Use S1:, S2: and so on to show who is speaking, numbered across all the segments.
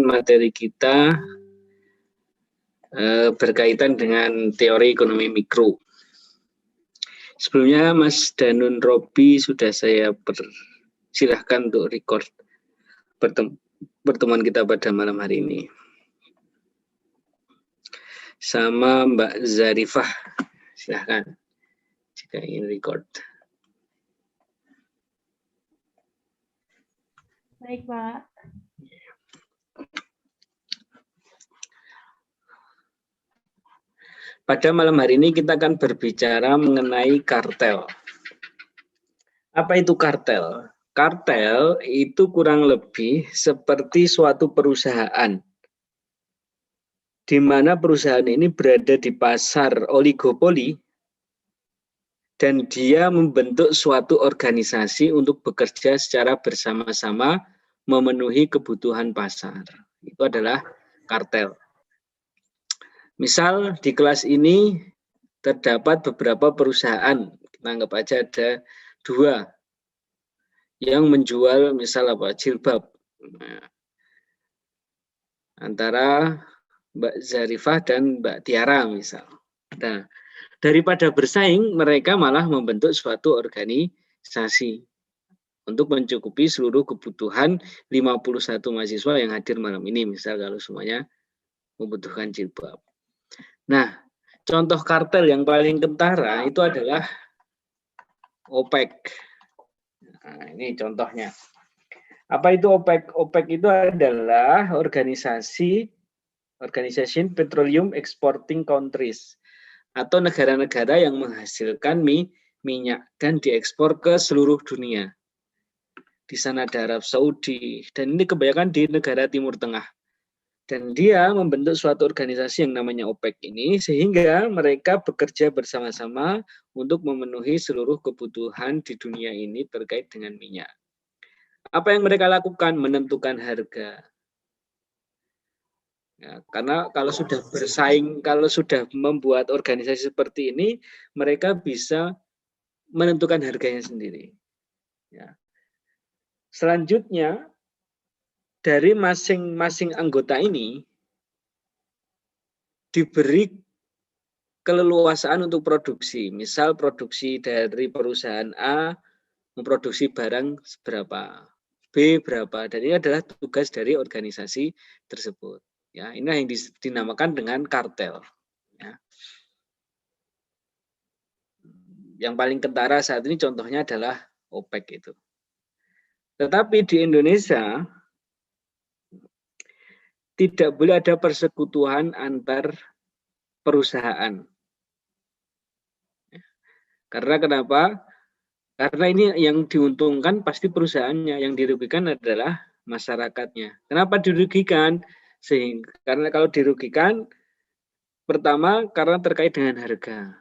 S1: materi kita berkaitan dengan teori ekonomi mikro. Sebelumnya Mas Danun Robi sudah saya persilahkan untuk record pertemuan kita pada malam hari ini. Sama Mbak Zarifah, silahkan jika ingin record.
S2: Baik, Pak.
S1: Pada malam hari ini kita akan berbicara mengenai kartel. Apa itu kartel? Kartel itu kurang lebih seperti suatu perusahaan, di mana perusahaan ini berada di pasar oligopoli, dan dia membentuk suatu organisasi untuk bekerja secara bersama-sama memenuhi kebutuhan pasar. Itu adalah kartel. Misal di kelas ini terdapat beberapa perusahaan, kita anggap aja ada 2 yang menjual misal jilbab. Nah, antara Mbak Zarifah dan Mbak Tiara misal. Nah, daripada bersaing, mereka malah membentuk suatu organisasi untuk mencukupi seluruh kebutuhan 51 mahasiswa yang hadir malam ini, misal kalau semuanya membutuhkan jilbab. Nah, contoh kartel yang paling kentara itu adalah OPEC. Nah, ini contohnya. Apa itu OPEC? OPEC itu adalah Organization Petroleum Exporting Countries, atau negara-negara yang menghasilkan minyak dan diekspor ke seluruh dunia. Di sana ada Arab Saudi, dan ini kebanyakan di negara Timur Tengah. Dan dia membentuk suatu organisasi yang namanya OPEC ini, sehingga mereka bekerja bersama-sama untuk memenuhi seluruh kebutuhan di dunia ini terkait dengan minyak. Apa yang mereka lakukan? Menentukan harga. Ya, karena kalau sudah bersaing, kalau sudah membuat organisasi seperti ini, mereka bisa menentukan harganya sendiri. Ya. Selanjutnya, dari masing-masing anggota ini diberi keleluasaan untuk produksi. Misal produksi dari perusahaan A memproduksi barang seberapa, B berapa, dan ini adalah tugas dari organisasi tersebut. Ya, ini yang dinamakan dengan kartel. Ya. Yang paling kentara saat ini contohnya adalah OPEC itu. Tetapi di Indonesia tidak boleh ada persekutuan antar perusahaan. Karena kenapa? Karena ini yang diuntungkan pasti perusahaannya, yang dirugikan adalah masyarakatnya. Kenapa dirugikan? Karena kalau dirugikan, pertama karena terkait dengan harga.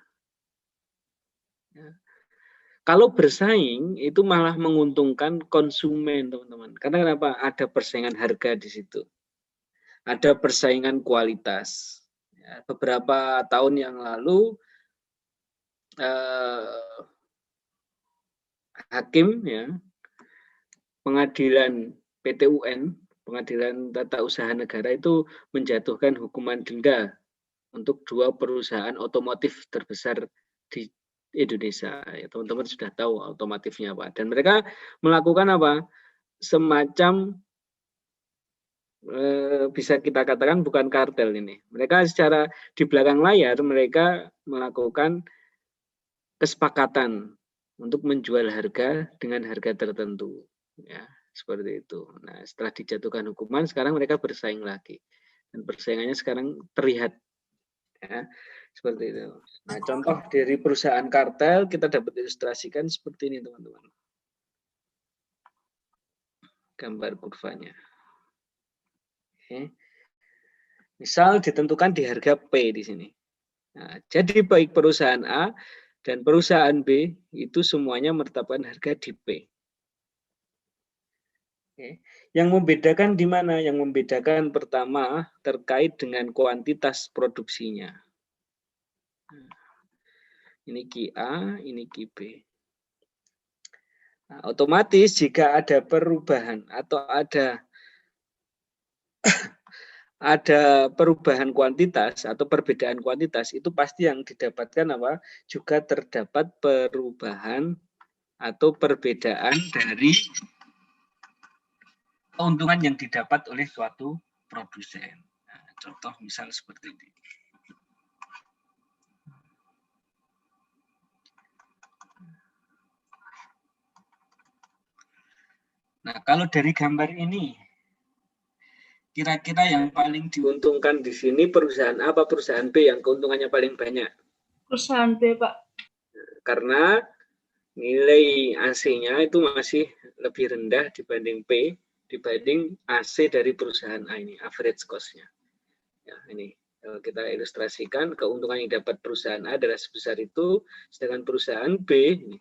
S1: Kalau bersaing itu malah menguntungkan konsumen, teman-teman. Karena kenapa? Ada persaingan harga di situ. Ada persaingan kualitas. Ya, beberapa tahun yang lalu hakim, ya, pengadilan PT-UN, Pengadilan Tata Usaha Negara itu menjatuhkan hukuman denda untuk 2 perusahaan otomotif terbesar di Indonesia. Ya, teman-teman sudah tahu otomotifnya apa. Dan mereka melakukan apa? Semacam bisa kita katakan bukan kartel ini. Mereka secara di belakang layar mereka melakukan kesepakatan untuk menjual harga dengan harga tertentu. Ya, seperti itu. Nah, setelah dijatuhkan hukuman, sekarang mereka bersaing lagi. Dan persaingannya sekarang terlihat. Ya, seperti itu. Nah, contoh dari perusahaan kartel kita dapat ilustrasikan seperti ini, teman-teman. Gambar kurvanya. Oke. Misal ditentukan di harga P di sini. Nah, jadi baik perusahaan A dan perusahaan B itu semuanya menetapkan harga di P. Oke. Yang membedakan di mana? Yang membedakan pertama terkait dengan kuantitas produksinya. Ini Ki A, ini Ki B. Nah, otomatis jika ada perubahan atau ada ada perubahan kuantitas atau perbedaan kuantitas, itu pasti yang didapatkan apa? Juga terdapat perubahan atau perbedaan dari keuntungan yang didapat oleh suatu produsen. Nah, contoh misal seperti ini. Nah, kalau dari gambar ini, kira-kira yang paling diuntungkan di sini perusahaan A apa perusahaan B yang keuntungannya paling banyak?
S2: Perusahaan B, Pak.
S1: Karena nilai AC-nya itu masih lebih rendah dibanding P, dibanding AC dari perusahaan A ini, average cost-nya. Ya, ini kita ilustrasikan, keuntungan yang dapat perusahaan A adalah sebesar itu, sedangkan perusahaan B, ini,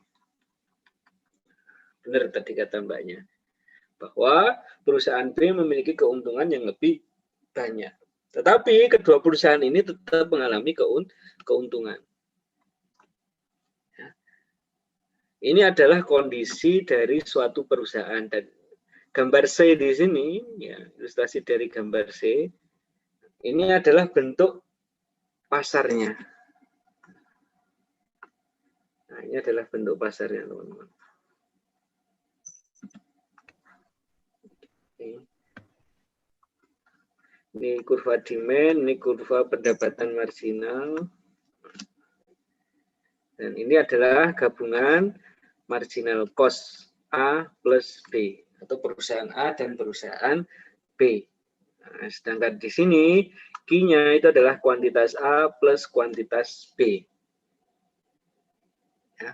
S1: benar tadi kata mbaknya, bahwa perusahaan B memiliki keuntungan yang lebih banyak. Tetapi kedua perusahaan ini tetap mengalami keuntungan. Ya. Ini adalah kondisi dari suatu perusahaan. Dan gambar C di sini, ya, ilustrasi dari gambar C, ini adalah bentuk pasarnya. Nah, ini adalah bentuk pasarnya, teman-teman. Ini kurva demand, ini kurva pendapatan marginal. Dan ini adalah gabungan marginal cost A plus B, atau perusahaan A dan perusahaan B. Nah, sedangkan di sini Q-nya itu adalah kuantitas A plus kuantitas B. Ya,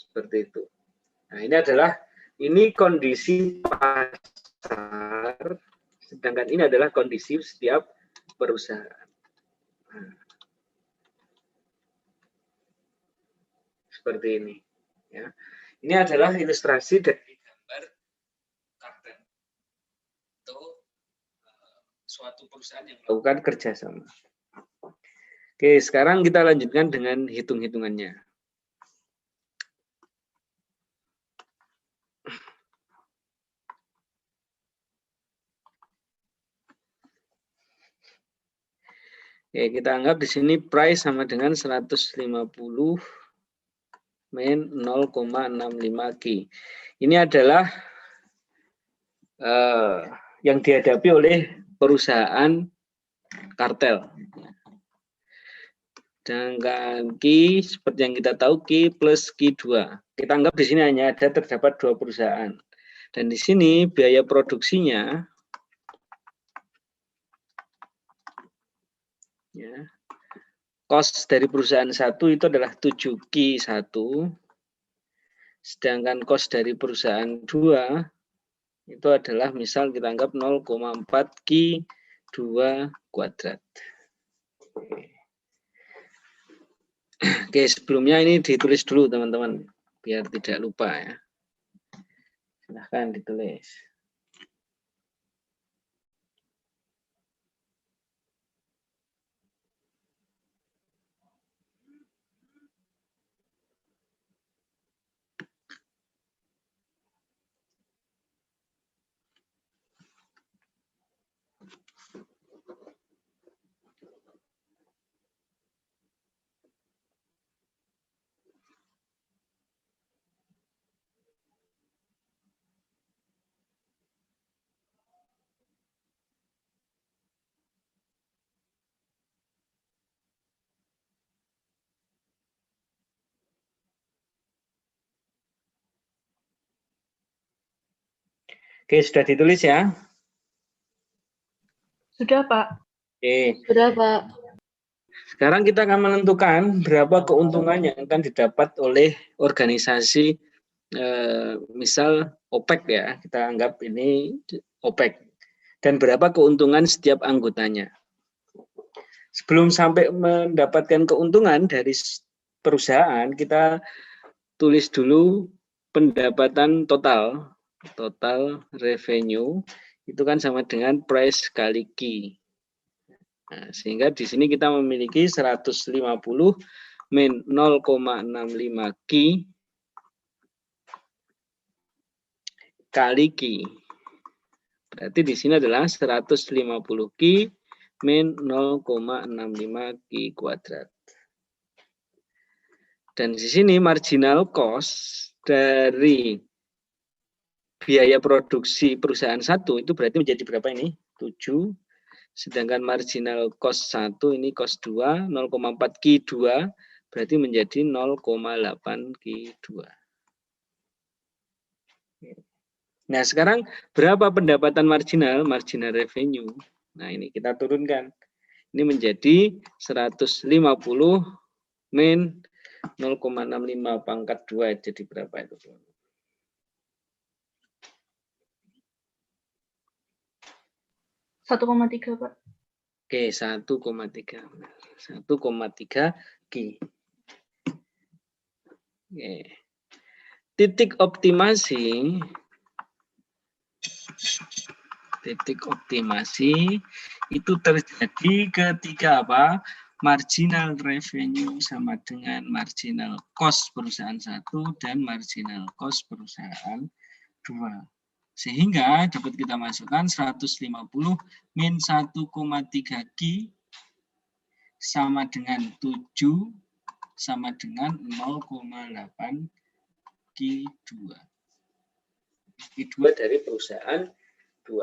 S1: seperti itu. Nah, ini kondisi pasar, sedangkan ini adalah kondisi setiap perusahaan. Nah, seperti ini. Ya. Ini adalah ilustrasi dari gambar kartel atau suatu perusahaan yang melakukan kerjasama. Oke, sekarang kita lanjutkan dengan hitung-hitungannya. Oke, kita anggap di sini price sama dengan 150 min 0,65 Q. Ini adalah yang dihadapi oleh perusahaan kartel. Sedangkan Q, seperti yang kita tahu, Q plus Q2. Kita anggap di sini hanya terdapat dua perusahaan. Dan di sini biaya produksinya, ya, cost dari perusahaan satu itu adalah 7Q1, sedangkan cost dari perusahaan 2 itu adalah misal kita anggap 0,4Q2 kuadrat. Oke, sebelumnya ini ditulis dulu teman-teman, biar tidak lupa ya. Silahkan ditulis. Oke, sudah ditulis ya?
S2: Sudah, Pak.
S1: Oke.
S2: Sudah, Pak.
S1: Sekarang kita akan menentukan berapa keuntungan yang akan didapat oleh organisasi, misal OPEC ya, kita anggap ini OPEC. Dan berapa keuntungan setiap anggotanya. Sebelum sampai mendapatkan keuntungan dari perusahaan, kita tulis dulu pendapatan total revenue, itu kan sama dengan price kali Q. Nah, sehingga di sini kita memiliki 150 min 0,65 Q kali Q. Berarti di sini adalah 150 Q min 0,65 Ki kuadrat. Dan di sini marginal cost dari biaya produksi perusahaan satu itu berarti menjadi berapa ini? 7. Sedangkan marginal cost 1 ini cost 2, 0,4 Ki 2 berarti menjadi 0,8 Ki 2. Nah, sekarang berapa pendapatan marginal? Marginal revenue. Nah, ini kita turunkan. Ini menjadi 150 min 0,65 pangkat 2 jadi berapa itu?
S2: 1,3 Pak.
S1: Oke, 1,3. 1,3 Ki. Oke. Titik optimasi itu terjadi ketika apa? Marginal revenue sama dengan marginal cost perusahaan satu dan marginal cost perusahaan 2. Sehingga dapat kita masukkan 150 min 1,3 Ki sama dengan 7 sama dengan 0,8 Ki 2. Ki 2 dari perusahaan 2.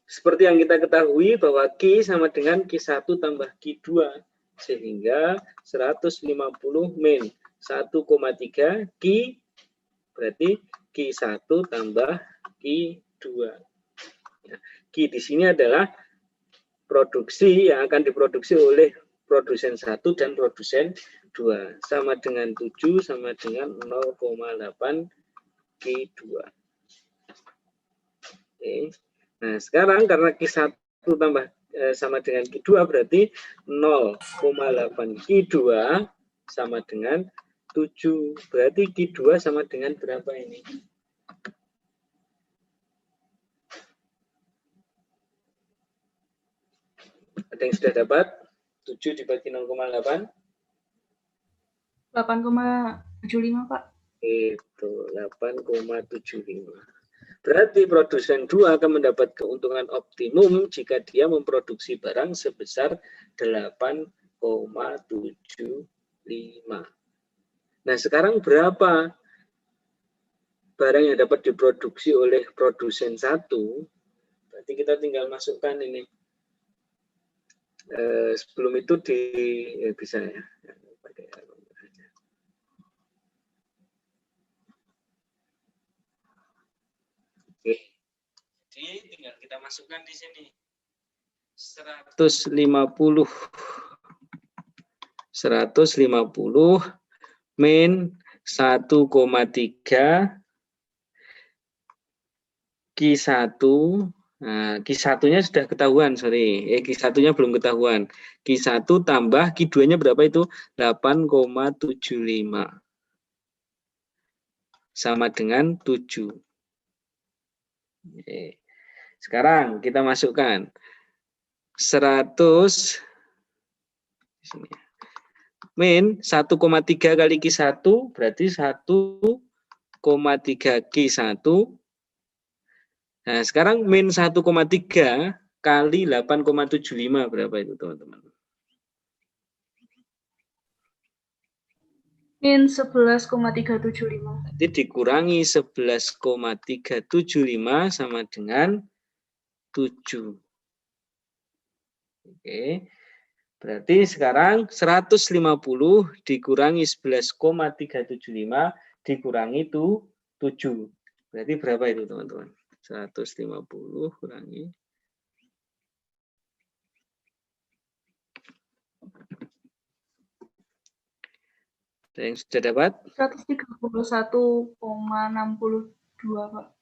S1: Seperti yang kita ketahui bahwa Ki sama dengan Ki1 tambah Ki2. Sehingga 150 min 1,3 Ki berarti Ki1 tambah Ki2. Ya, Ki di sini adalah produksi yang akan diproduksi oleh produsen 1 dan produsen 2. Sama dengan 7 sama dengan 0,8 Ki2. Oke. Nah, sekarang karena Ki1 tambah sama dengan Ki2 berarti 0,8 Ki2 sama dengan 7. Berarti Ki2 sama dengan berapa ini? Ada yang sudah dapat? 7 dibagi 0,8?
S2: 8,75 Pak.
S1: Itu 8,75. Berarti produsen 2 akan mendapat keuntungan optimum jika dia memproduksi barang sebesar 8,75. Nah, sekarang berapa barang yang dapat diproduksi oleh produsen 1? Berarti kita tinggal masukkan ini. Sebelum itu bisa ya. Pakai Oke. Jadi tinggal kita masukkan di sini 150 min 1,3 Ki1. Nah, Ki1-nya sudah ketahuan, Ki1-nya belum ketahuan. Ki1 tambah Ki2-nya berapa itu? 8,75. Sama dengan 7. Oke. Sekarang kita masukkan 100 min 1,3 kali Ki1 berarti 1,3 Ki1. Nah, sekarang min 1,3 kali 8,75 berapa itu, teman-teman?
S2: Min 11,375.
S1: Nanti dikurangi 11,375 sama dengan 7. Oke. Berarti sekarang 150 dikurangi 11,375 dikurangi itu 7. Berarti berapa itu, teman-teman? 150 kurangi. Ada yang sudah dapat?
S2: 131,62 Pak.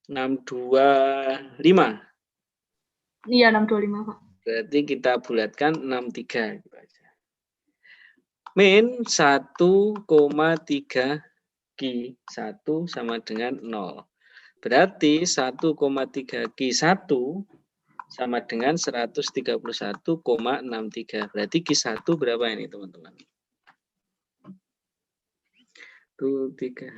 S1: 625.
S2: Iya, 625 Pak.
S1: Berarti kita bulatkan 63. Min 1,3 Ki1 sama dengan 0. Berarti 1,3 Ki1 sama dengan 131,63. Berarti Ki1 berapa ini, teman-teman? Tuh, 3.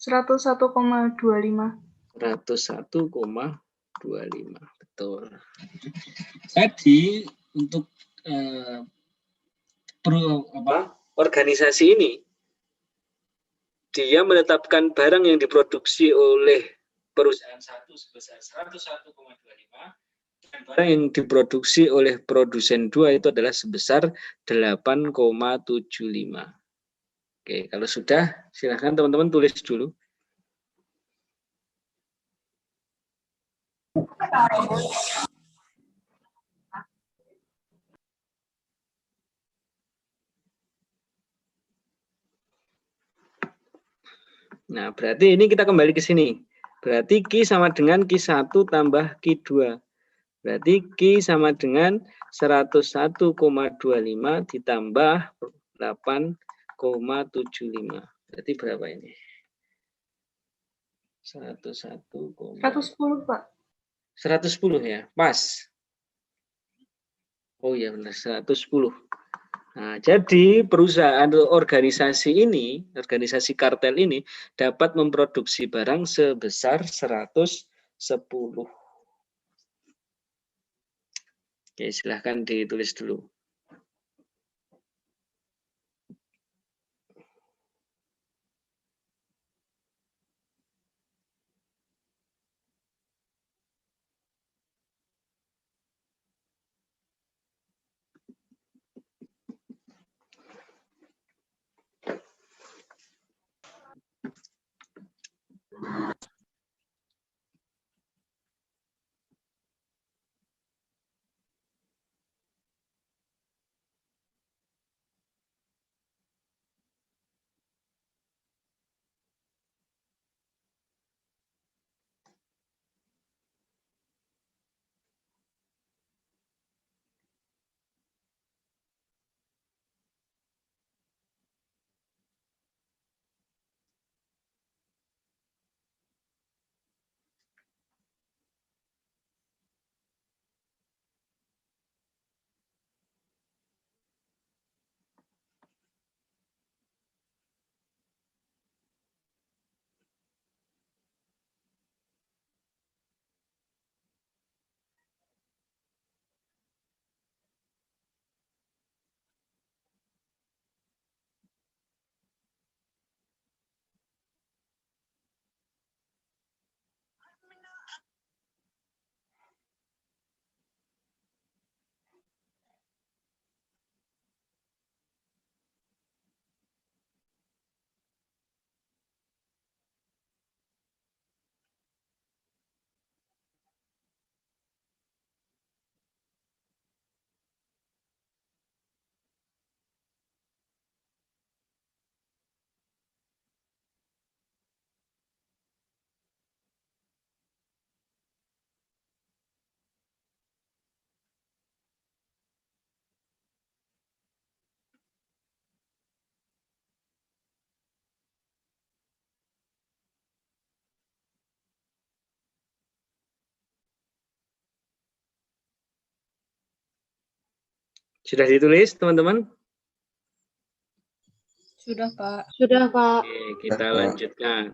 S2: 101,25.
S1: 101,25. Betul. Tadi untuk organisasi ini dia menetapkan barang yang diproduksi oleh perusahaan satu sebesar 101,25 dan barang yang diproduksi oleh produsen 2 itu adalah sebesar 8,75. Oke, kalau sudah silahkan teman-teman tulis dulu. Nah, berarti ini kita kembali ke sini. Berarti Q sama dengan Q1 tambah Q2. Berarti Q sama dengan 101,25 ditambah 8,75. Berarti berapa ini? 110,
S2: Pak.
S1: 110 ya, pas. Oh iya benar, 110. Nah, jadi perusahaan atau organisasi ini, organisasi kartel ini dapat memproduksi barang sebesar 110. Oke, silahkan ditulis dulu. Sudah ditulis, teman-teman?
S2: Sudah, Pak.
S3: Sudah, Pak.
S1: Oke, kita lanjutkan.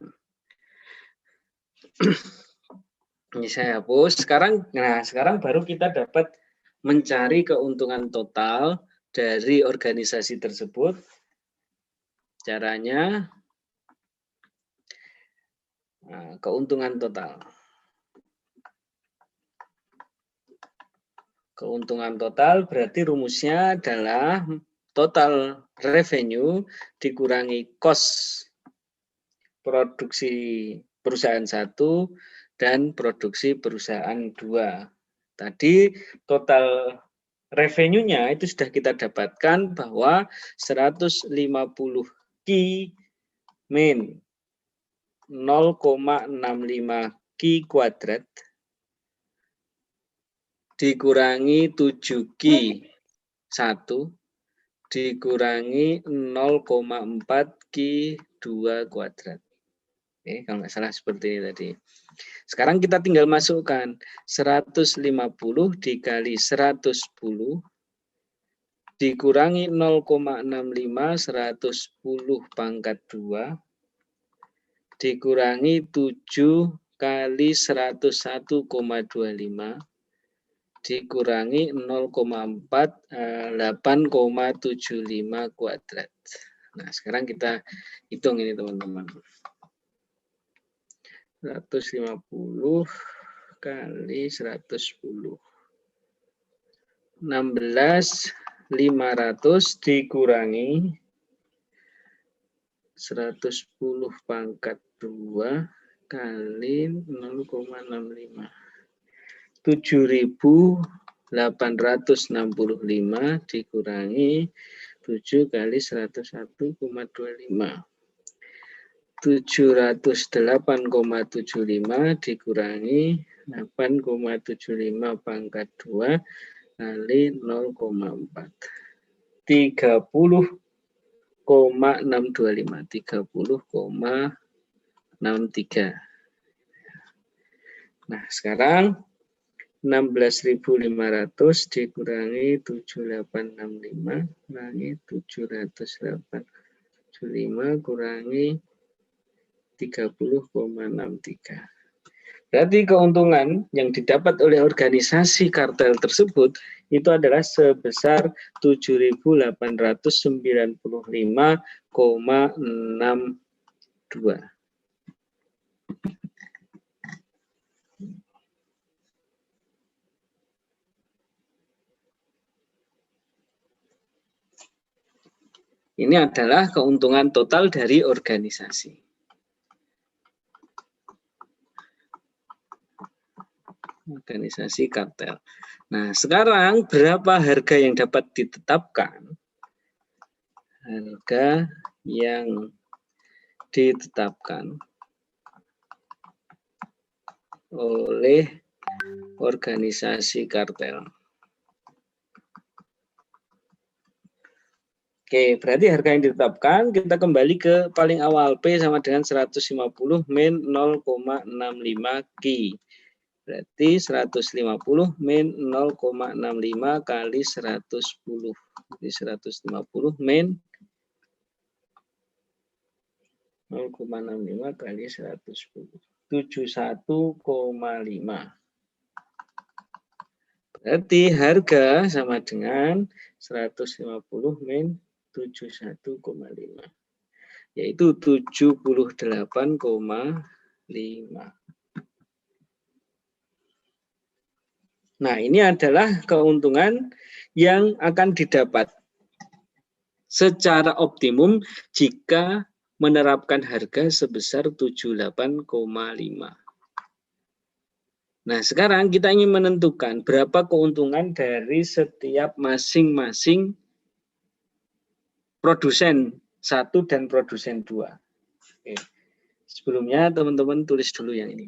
S1: Ini saya hapus. Sekarang baru kita dapat mencari keuntungan total dari organisasi tersebut. Caranya, keuntungan total. Keuntungan total berarti rumusnya adalah total revenue dikurangi cost produksi perusahaan 1 dan produksi perusahaan 2. Tadi total revenue-nya itu sudah kita dapatkan bahwa 150 Ki min 0,65 Ki kuadrat dikurangi 7 Ki 1 dikurangi 0,4 Ki 2 kuadrat. Oke, kalau nggak salah seperti ini tadi. Sekarang kita tinggal masukkan 150 dikali 110 dikurangi 0,65 110 pangkat 2 dikurangi 7 kali 101,25 dikurangi 0,4 8,75 kuadrat. Nah, sekarang kita hitung ini teman-teman. 150 kali 110. 16.500 dikurangi 110 pangkat 2 kali 0,65. 7.865 dikurangi 7 kali 101,25. 708,75 dikurangi 8,75 pangkat 2 kali 0,4. 30,625. 30,63. Nah, sekarang 16.500 dikurangi 7865 kurangi 708,75 kurangi 30,63. Berarti keuntungan yang didapat oleh organisasi kartel tersebut itu adalah sebesar 7.895,62. Ini adalah keuntungan total dari organisasi. Organisasi kartel. Nah, sekarang berapa harga yang dapat ditetapkan? Harga yang ditetapkan oleh organisasi kartel. Oke, berarti harga yang ditetapkan, kita kembali ke paling awal, P sama dengan 150 min 0,65 Ki. Berarti 150 min 0,65 kali 110. Jadi 150 min 0,65 kali 110. 71,5. Berarti harga sama dengan 150 min 71,5. Yaitu 78,5. Nah, ini adalah keuntungan yang akan didapat secara optimum jika menerapkan harga sebesar 78,5. Nah, sekarang kita ingin menentukan berapa keuntungan dari setiap masing-masing produsen 1 dan produsen 2. Oke. Sebelumnya teman-teman tulis dulu yang ini.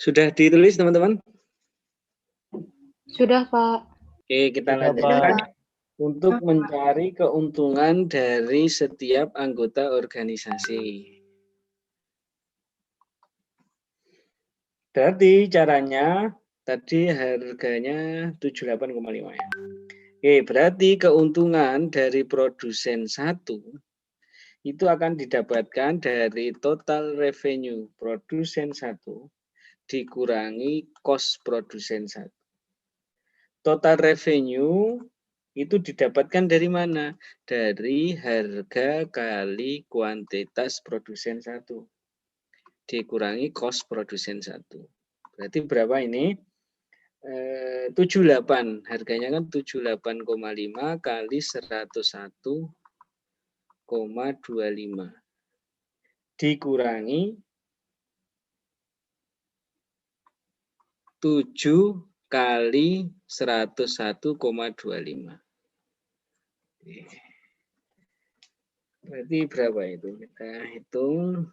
S1: Sudah ditulis teman-teman?
S2: Sudah, Pak.
S1: Oke, kita
S3: Sudah,
S1: lanjutkan.
S3: Pak.
S1: Untuk mencari keuntungan dari setiap anggota organisasi. Berarti caranya tadi harganya 78,5 ya. Oke, berarti keuntungan dari produsen 1 itu akan didapatkan dari total revenue produsen 1 dikurangi cost produsen 1. Total revenue itu didapatkan dari mana? Dari harga kali kuantitas produsen 1 dikurangi cost produsen 1. Berarti berapa ini? 78. Harganya kan 78,5 kali 101,25 dikurangi 7 kali 101,25. Berarti berapa itu? Kita hitung.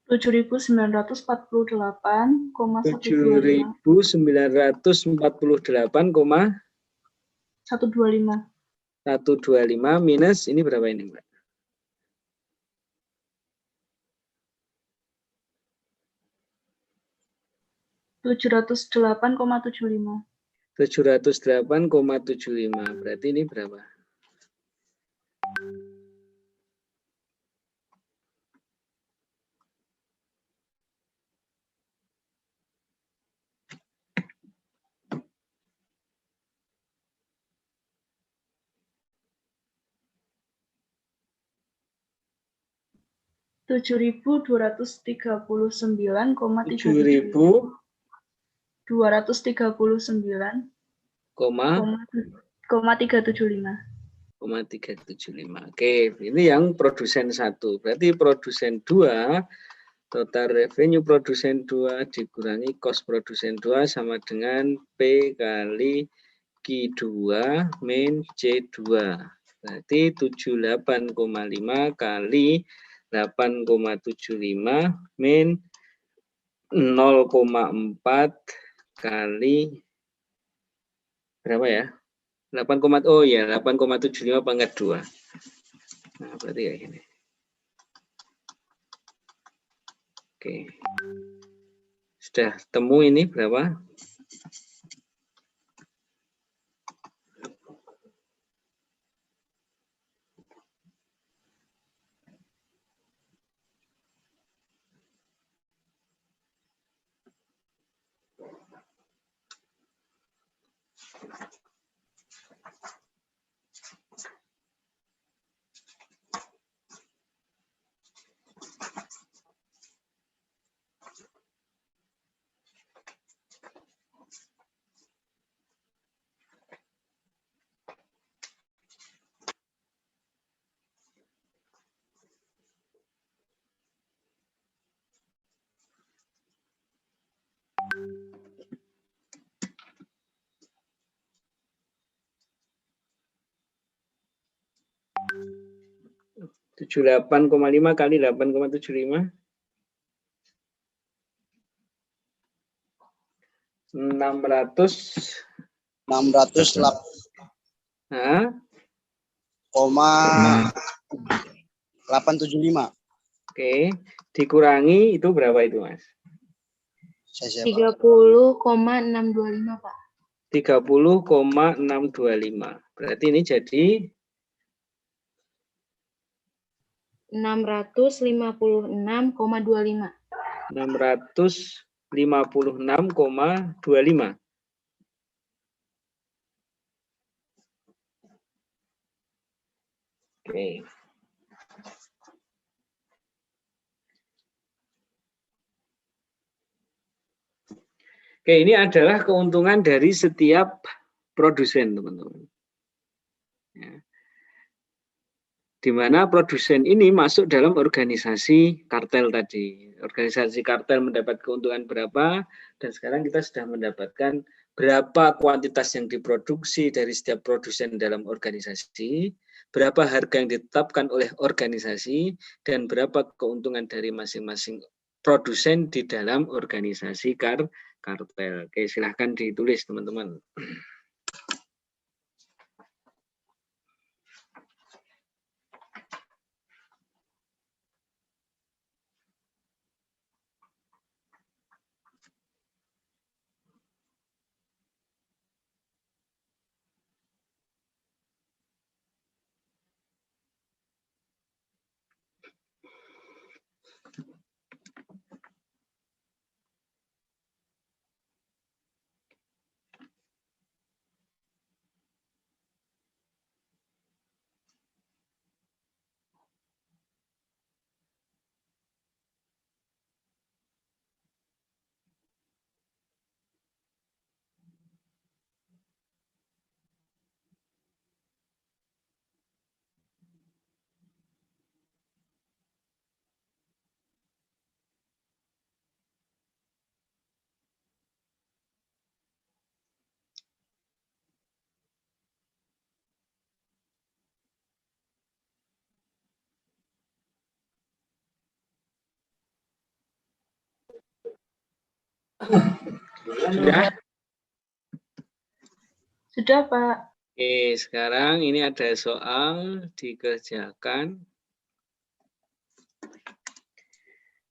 S2: 7.948,125.
S1: 7.948,125 minus ini berapa ini, Mbak?
S2: 708,75.
S1: 708,75. Berarti ini berapa?
S2: Rp7.239,3.
S1: 239,375. Oke, ini yang produsen 1. Berarti produsen 2, total revenue produsen 2 dikurangi cost produsen 2 sama dengan P kali Q2 min C2. Berarti 78,5 kali 8,75 min 0,4 kali berapa ya? 8,75 pangkat 2. Nah, berarti kayak gini. Oke. Sudah temu ini berapa? Tujuh 78,5 kali 8,75 600
S3: 875.
S1: Oke, dikurangi itu berapa itu, Mas?
S2: 30,625, Pak.
S1: 30,625. Berarti ini jadi
S2: 656,25.
S1: 656,25. Oke. Oke, ini adalah keuntungan dari setiap produsen, teman-teman. Ya. Di mana produsen ini masuk dalam organisasi kartel tadi. Organisasi kartel mendapat keuntungan berapa, dan sekarang kita sudah mendapatkan berapa kuantitas yang diproduksi dari setiap produsen dalam organisasi, berapa harga yang ditetapkan oleh organisasi, dan berapa keuntungan dari masing-masing produsen di dalam organisasi kartel. Oke, silahkan ditulis teman-teman. Sudah?
S2: Sudah, Pak.
S1: Oke, sekarang ini ada soal dikerjakan.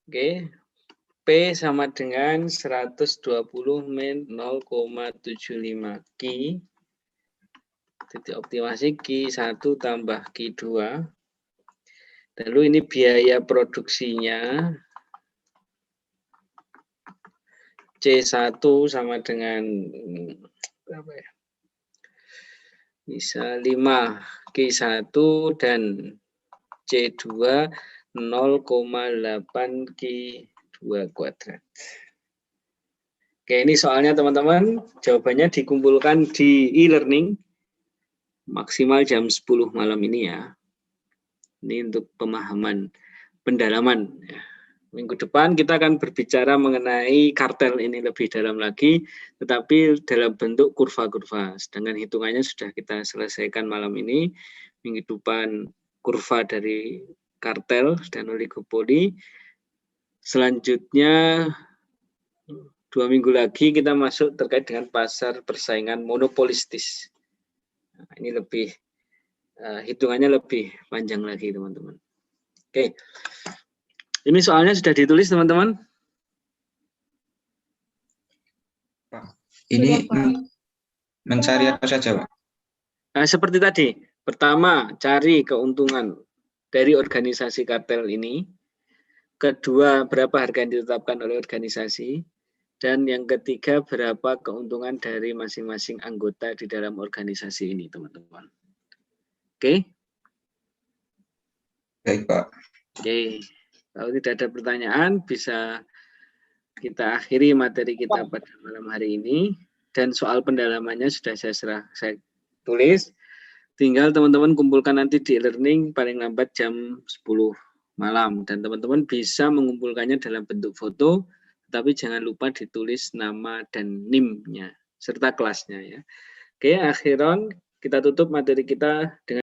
S1: Oke, P sama dengan 120 min 0,75 Ki. Titik optimasi Q1 tambah Q2. Lalu ini biaya produksinya C1 sama dengan berapa ya? Bisa 5 Q1 dan C2 0,8 Q2 kuadrat. Oke, ini soalnya teman-teman, jawabannya dikumpulkan di e-learning maksimal jam 10 malam ini ya. Ini untuk pemahaman pendalaman. Minggu depan kita akan berbicara mengenai kartel ini lebih dalam lagi, tetapi dalam bentuk kurva-kurva. Sedangkan hitungannya sudah kita selesaikan malam ini. Minggu depan kurva dari kartel dan oligopoli. Selanjutnya 2 minggu lagi kita masuk terkait dengan pasar persaingan monopolistis. Nah, ini lebih hitungannya lebih panjang lagi teman-teman. Oke. Ini soalnya sudah ditulis teman-teman?
S3: Pak, ini mencari apa saja, Pak?
S1: Nah, seperti tadi, pertama cari keuntungan dari organisasi kartel ini, kedua berapa harga yang ditetapkan oleh organisasi, dan yang ketiga berapa keuntungan dari masing-masing anggota di dalam organisasi ini teman-teman. Oke?
S3: Baik, Pak.
S1: Oke. Kalau tidak ada pertanyaan, bisa kita akhiri materi kita pada malam hari ini. Dan soal pendalamannya sudah saya tulis. Tinggal teman-teman kumpulkan nanti di e-learning paling lambat jam 10 malam. Dan teman-teman bisa mengumpulkannya dalam bentuk foto, tapi jangan lupa ditulis nama dan NIM-nya, serta kelasnya ya. Oke, akhiran kita tutup materi kita dengan